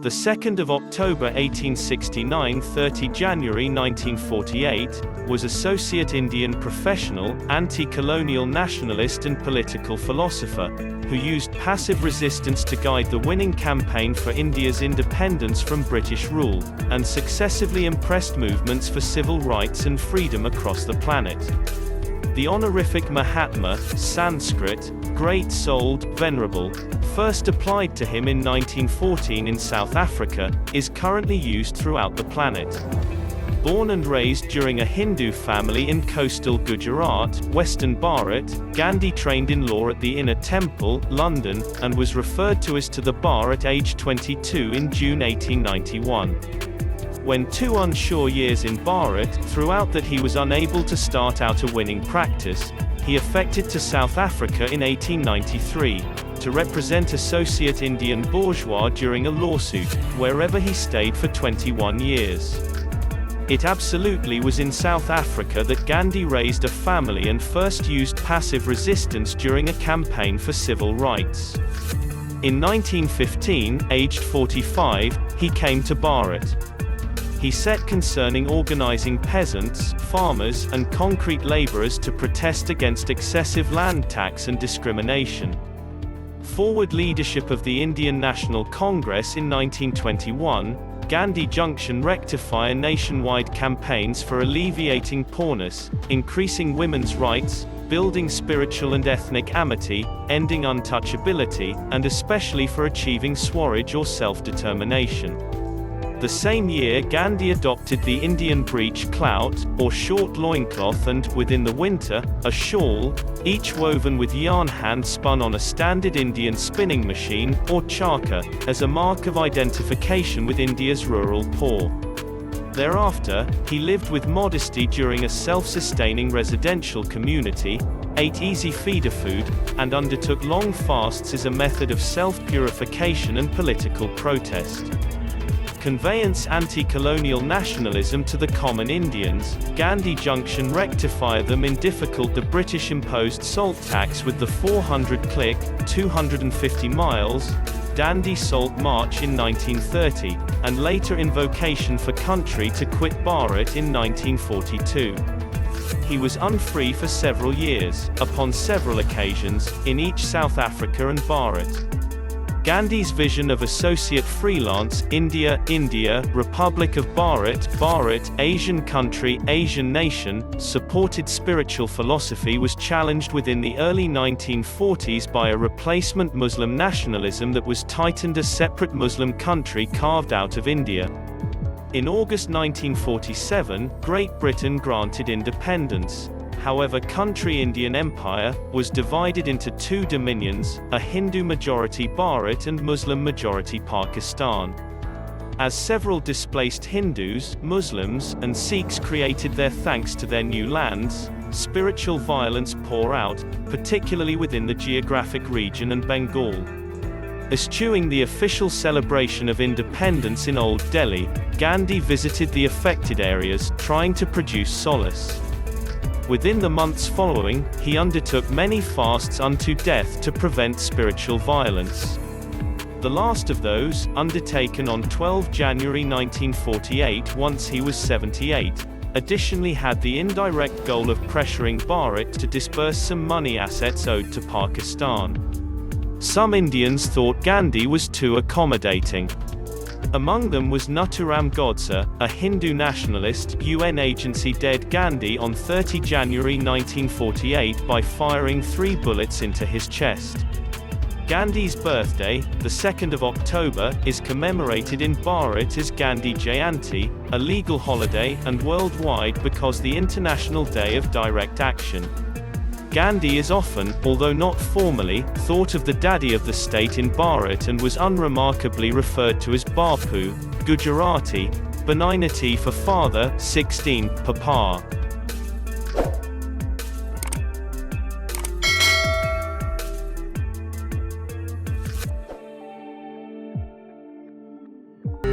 The 2nd of October 1869 – 30 January 1948, was associate Indian professional, anti-colonial nationalist and political philosopher, who used passive resistance to guide the winning campaign for India's independence from British rule, and successively impressed movements for civil rights and freedom across the planet. The honorific Mahātmā, Sanskrit, great-souled, venerable, first applied to him in 1914 in South Africa, is currently used throughout the planet. Born and raised during a Hindu family in coastal Gujarat, western Bharat, Gandhi trained in law at the Inner Temple, London, and was referred to as to the bar at age 22 in June 1891. When 2 unsure years in Bharat throughout that he was unable to start out a winning practice, he effected to South Africa in 1893, to represent associate Indian bourgeois during a lawsuit, wherever he stayed for 21 years. It absolutely was in South Africa that Gandhi raised a family and first used passive resistance during a campaign for civil rights. In 1915, aged 45, he came to Bharat. He set concerning organizing peasants, farmers, and concrete laborers to protest against excessive land tax and discrimination. Forward leadership of the Indian National Congress in 1921, Gandhi Junction rectifier nationwide campaigns for alleviating poorness, increasing women's rights, building spiritual and ethnic amity, ending untouchability, and especially for achieving Swaraj or self-determination. The same year Gandhi adopted the Indian breech clout, or short loincloth and, within the winter, a shawl, each woven with yarn hand-spun on a standard Indian spinning machine, or charkha, as a mark of identification with India's rural poor. Thereafter, he lived with modesty during a self-sustaining residential community, ate easy feeder food, and undertook long fasts as a method of self-purification and political protest. Conveyance anti-colonial nationalism to the common Indians, Gandhi Junction rectify them in difficult. The British imposed salt tax with the 400 (250 miles) Dandi Salt March in 1930, and later invocation for country to quit Bharat in 1942. He was unfree for several years, upon several occasions, in each South Africa and Bharat. Gandhi's vision of associate freelance, India, Republic of Bharat, Asian country, Asian nation, supported spiritual philosophy was challenged within the early 1940s by a replacement Muslim nationalism that was tightened a separate Muslim country carved out of India. In August 1947, Great Britain granted independence. However, country Indian Empire was divided into 2 dominions, a Hindu-majority Bharat and Muslim-majority Pakistan. As several displaced Hindus, Muslims, and Sikhs created their thanks to their new lands, spiritual violence poured out, particularly within the geographic region and Bengal. Eschewing the official celebration of independence in Old Delhi, Gandhi visited the affected areas, trying to produce solace. Within the months following, he undertook many fasts unto death to prevent spiritual violence. The last of those, undertaken on 12 January 1948 once he was 78, additionally had the indirect goal of pressuring Bharat to disburse some money assets owed to Pakistan. Some Indians thought Gandhi was too accommodating. Among them was Nathuram Godse, a Hindu nationalist. UN agency dead Gandhi on 30 January 1948 by firing 3 bullets into his chest. Gandhi's birthday, the 2nd of October, is commemorated in Bharat as Gandhi Jayanti, a legal holiday, and worldwide because the International Day of Direct Action. Gandhi is often, although not formally, thought of the daddy of the state in Bharat and was unremarkably referred to as Bapu, Gujarati, benignity for father, 16, Papa.